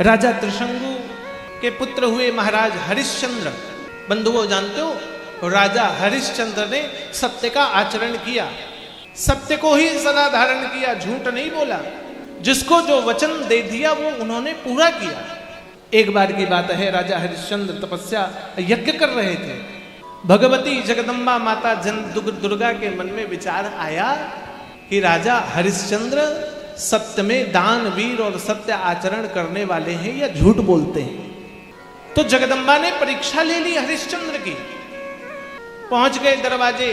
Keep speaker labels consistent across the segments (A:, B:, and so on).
A: राजा त्रिशंकु के पुत्र हुए महाराज हरिश्चंद्र। बंधुओं जानते हो, राजा हरिश्चंद्र ने सत्य का आचरण किया, सत्य को ही सदा धारण किया, झूठ नहीं बोला। जिसको जो वचन दे दिया वो उन्होंने पूरा किया। एक बार की बात है, राजा हरिश्चंद्र तपस्या यज्ञ कर रहे थे। भगवती जगदम्बा माता दुर्गा के मन में विचार आया कि राजा हरिश्चंद्र सत्य में दानवीर और सत्य आचरण करने वाले हैं या झूठ बोलते हैं। तो जगदम्बा ने परीक्षा ले ली हरिश्चंद्र की। पहुंच गए दरवाजे,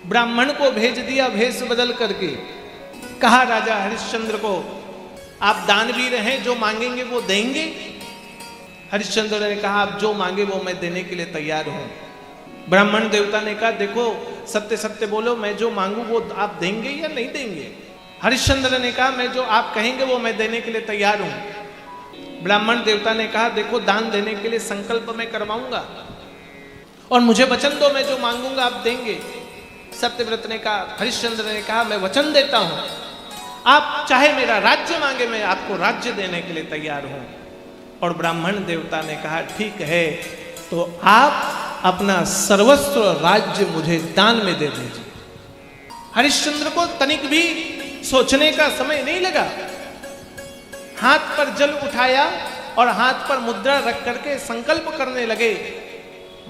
A: ब्राह्मण को भेज दिया भेष बदल करके। कहा राजा हरिश्चंद्र को, आप दानवीर हैं, जो मांगेंगे वो देंगे। हरिश्चंद्र ने कहा, आप जो मांगे वो मैं देने के लिए तैयार हूं। ब्राह्मण देवता ने कहा, देखो सत्य सत्य बोलो, मैं जो मांगू वो आप देंगे या नहीं देंगे। हरिश्चंद्र ने कहा, मैं जो आप कहेंगे वो मैं देने के लिए तैयार हूं। ब्राह्मण देवता ने कहा, देखो दान देने के लिए संकल्प मैं करवाऊंगा और मुझे वचन दो, मैं जो मांगूंगा आप देंगे। सत्यव्रत ने कहा, हरिश्चंद्र ने कहा, मैं वचन देता हूं, आप चाहे मेरा राज्य मांगे, मैं आपको राज्य देने के लिए तैयार हूं। और ब्राह्मण देवता ने कहा, ठीक है, तो आप अपना सर्वस्व राज्य मुझे दान में दे दीजिए। हरिश्चंद्र को तनिक भी सोचने का समय नहीं लगा। हाथ पर जल उठाया और हाथ पर मुद्रा रख करके संकल्प करने लगे।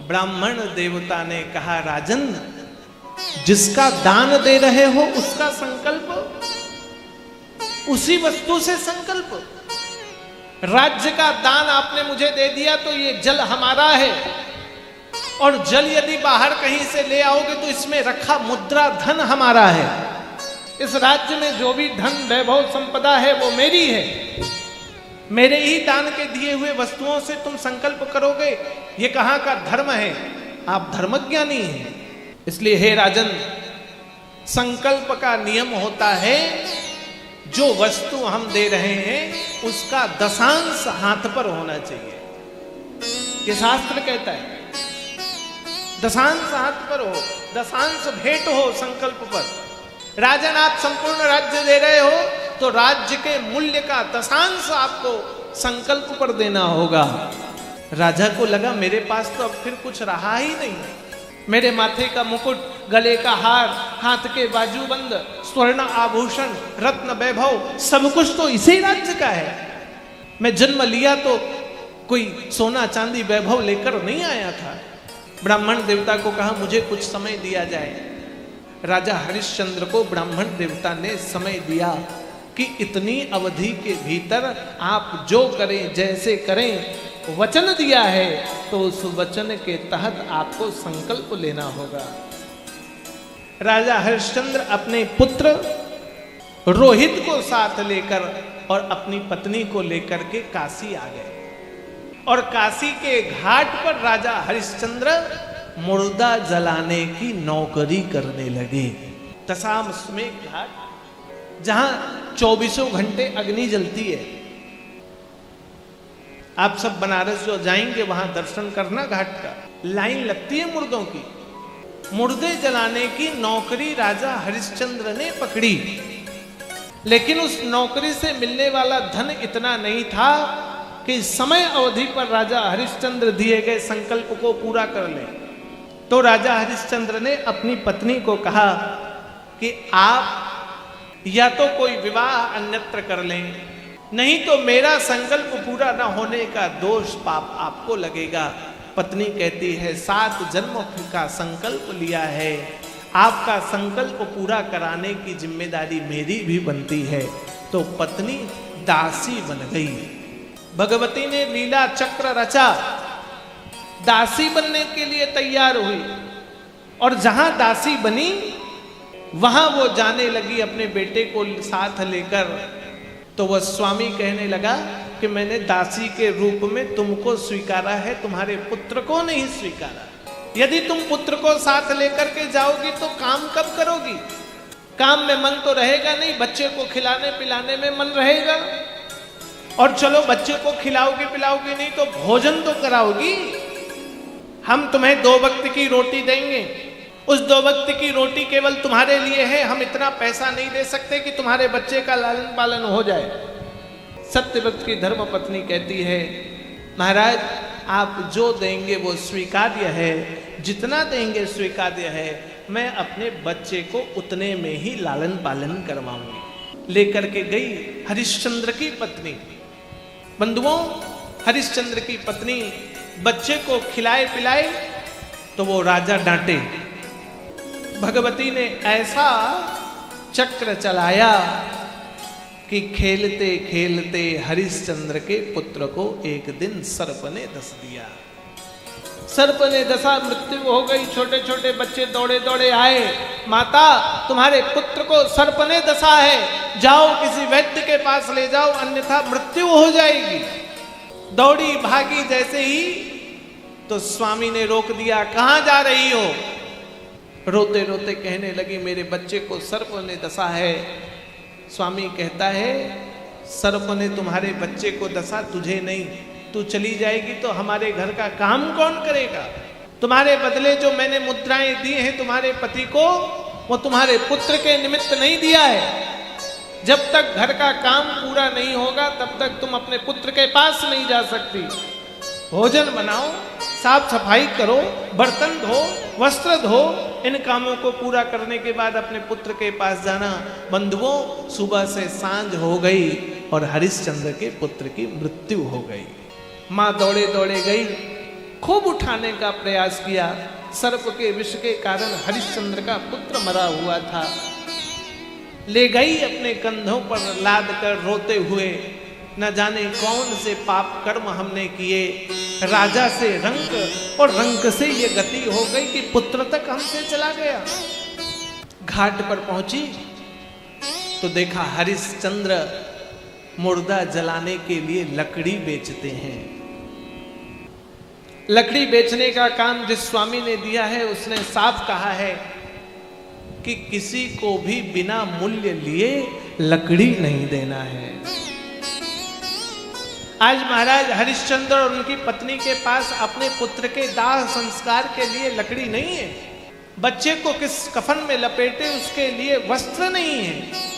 A: ब्राह्मण देवता ने कहा, राजन, जिसका दान दे रहे हो उसका संकल्प, उसी वस्तु से संकल्प। राज्य का दान आपने मुझे दे दिया तो ये जल हमारा है, और जल यदि बाहर कहीं से ले आओगे तो इसमें रखा मुद्रा धन हमारा है। इस राज्य में जो भी धन वैभव संपदा है वो मेरी है। मेरे ही दान के दिए हुए वस्तुओं से तुम संकल्प करोगे, ये कहां का धर्म है? आप धर्मज्ञानी हैं। इसलिए हे राजन, संकल्प का नियम होता है, जो वस्तु हम दे रहे हैं उसका दशांश हाथ पर होना चाहिए। ये शास्त्र कहता है, दशांश हाथ पर हो, दशांश भेंट हो संकल्प पर। राजन, आप संपूर्ण राज्य दे रहे हो तो राज्य के मूल्य का दशांश आपको संकल्प पर देना होगा। राजा को लगा, मेरे पास तो अब फिर कुछ रहा ही नहीं। मेरे माथे का मुकुट, गले का हार, हाथ के बाजूबंद, स्वर्ण आभूषण, रत्न वैभव, सब कुछ तो इसी राज्य का है। मैं जन्म लिया तो कोई सोना चांदी वैभव लेकर नहीं आया था। ब्राह्मण देवता को कहा, मुझे कुछ समय दिया जाए। राजा हरिश्चंद्र को ब्राह्मण देवता ने समय दिया कि इतनी अवधि के भीतर आप जो करें, जैसे करें, वचन दिया है तो उस वचन के तहत आपको संकल्प लेना होगा। राजा हरिश्चंद्र अपने पुत्र रोहित को साथ लेकर और अपनी पत्नी को लेकर के काशी आ गए। और काशी के घाट पर राजा हरिश्चंद्र मुर्दा जलाने की नौकरी करने लगे। दशाश्वमेध घाट, जहां 24 घंटे अग्नि जलती है। आप सब बनारस जो जाएंगे वहां दर्शन करना घाट का, लाइन लगती है मुर्दों की। मुर्दे जलाने की नौकरी राजा हरिश्चंद्र ने पकड़ी, लेकिन उस नौकरी से मिलने वाला धन इतना नहीं था कि समय अवधि पर राजा हरिश्चंद्र दिए गए संकल्प को पूरा कर ले। तो राजा हरिश्चंद्र ने अपनी पत्नी को कहा कि आप या तो कोई विवाह अन्यत्र कर लें, नहीं तो मेरा संकल्प पूरा न होने का दोष पाप आपको लगेगा। पत्नी कहती है, 7 जन्मों का संकल्प लिया है, आपका संकल्प पूरा कराने की जिम्मेदारी मेरी भी बनती है। तो पत्नी दासी बन गई। भगवती ने लीला चक्र रचा, दासी बनने के लिए तैयार हुई। और जहां दासी बनी वहां वो जाने लगी अपने बेटे को साथ लेकर। तो वह स्वामी कहने लगा कि मैंने दासी के रूप में तुमको स्वीकारा है, तुम्हारे पुत्र को नहीं स्वीकारा। यदि तुम पुत्र को साथ लेकर के जाओगी तो काम कब करोगी? काम में मन तो रहेगा नहीं, बच्चे को खिलाने पिलाने में मन रहेगा। और चलो बच्चे को खिलाओगी पिलाओगी नहीं तो भोजन तो कराओगी। हम तुम्हें 2 वक्त की रोटी देंगे, उस 2 वक्त की रोटी केवल तुम्हारे लिए है। हम इतना पैसा नहीं दे सकते कि तुम्हारे बच्चे का लालन पालन हो जाए। सत्यव्रत की धर्म पत्नी कहती है, महाराज आप जो देंगे वो स्वीकार्य है, जितना देंगे स्वीकार्य है, मैं अपने बच्चे को उतने में ही लालन पालन करवाऊंगी। लेकर के गई हरिश्चंद्र की पत्नी। बंधुओं, हरिश्चंद्र की पत्नी बच्चे को खिलाए पिलाए तो वो राजा डांटे। भगवती ने ऐसा चक्र चलाया कि खेलते खेलते हरिश्चंद्र के पुत्र को एक दिन सर्प ने डस दिया। सर्प ने डसा, मृत्यु हो गई। छोटे छोटे बच्चे दौड़े दौड़े आए, माता तुम्हारे पुत्र को सर्प ने डसा है, जाओ किसी वैद्य के पास ले जाओ, अन्यथा मृत्यु हो जाएगी। दौड़ी भागी जैसे ही तो स्वामी ने रोक दिया, कहां जा रही हो? रोते रोते कहने लगी, मेरे बच्चे को सर्प ने डसा है। स्वामी कहता है, सर्प ने तुम्हारे बच्चे को डसा, तुझे नहीं। तू चली जाएगी तो हमारे घर का काम कौन करेगा? तुम्हारे बदले जो मैंने मुद्राएं दी हैं तुम्हारे पति को, वो तुम्हारे पुत्र के निमित्त नहीं दिया है। जब तक घर का काम पूरा नहीं होगा तब तक तुम अपने पुत्र के पास नहीं जा सकती। भोजन बनाओ, साफ सफाई करो, बर्तन धो, वस्त्र धो, इन कामों को पूरा करने के बाद अपने पुत्र के पास जाना। बंधुओं, सुबह से सांझ हो गई और हरिश्चंद्र के पुत्र की मृत्यु हो गई। मां दौड़े दौड़े गई, खूब उठाने का प्रयास किया। सर्प के विष के कारण हरिश्चंद्र का पुत्र मरा हुआ था। ले गई अपने कंधों पर लाद कर रोते हुए, न जाने कौन से पाप कर्म हमने किए, राजा से रंक और रंक से ये गति हो गई कि पुत्र तक हमसे चला गया। घाट पर पहुंची तो देखा हरिश्चंद्र मुर्दा जलाने के लिए लकड़ी बेचते हैं। लकड़ी बेचने का काम जिस स्वामी ने दिया है उसने साफ कहा है कि किसी को भी बिना मूल्य लिए लकड़ी नहीं देना है। आज महाराज हरिश्चंद्र और उनकी पत्नी के पास अपने पुत्र के दाह संस्कार के लिए लकड़ी नहीं है, बच्चे को किस कफन में लपेटे उसके लिए वस्त्र नहीं है।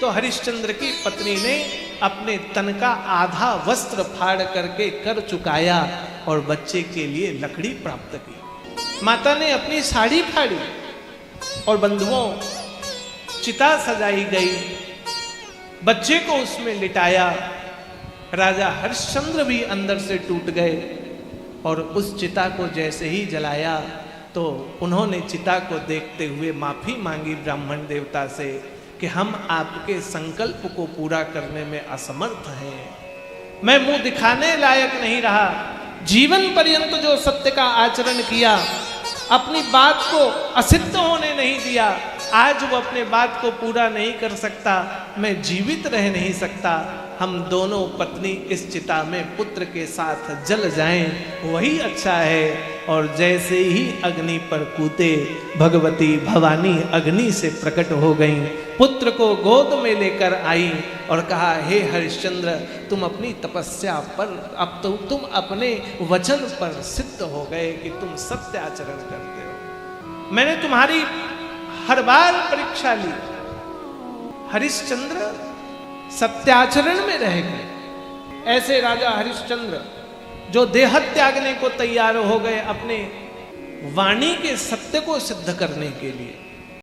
A: तो हरिश्चंद्र की पत्नी ने अपने तन का आधा वस्त्र फाड़ करके कर चुकाया और बच्चे के लिए लकड़ी प्राप्त की। माता ने अपनी साड़ी फाड़ी और बंधुओं चिता सजाई गई, बच्चे को उसमें लिटाया। राजा हरिश्चंद्र भी अंदर से टूट गए और उस चिता को जैसे ही जलाया तो उन्होंने चिता को देखते हुए माफी मांगी ब्राह्मण देवता से कि हम आपके संकल्प को पूरा करने में असमर्थ हैं। मैं मुंह दिखाने लायक नहीं रहा। जीवन पर्यंत जो सत्य का आचरण किया, अपनी बात को असिद्ध होने नहीं दिया, आज वो अपने बात को पूरा नहीं कर सकता, मैं जीवित रह नहीं सकता। हम दोनों पत्नी इस चिता में पुत्र के साथ जल जाएं, वही अच्छा है। और जैसे ही अग्नि पर कूदे, भगवती भवानी अग्नि से प्रकट हो गई, पुत्र को गोद में लेकर आई और कहा, हे हरिश्चंद्र, तुम अपनी तपस्या पर, अब तो तुम अपने वचन पर सिद्ध हो गए कि तुम सत्य आचरण करते हो। मैंने तुम्हारी हर बार परीक्षा ली। हरिश्चंद्र सत्याचरण में रह गए। ऐसे राजा हरिश्चंद्र जो देह त्यागने को तैयार हो गए अपने वाणी के सत्य को सिद्ध करने के लिए।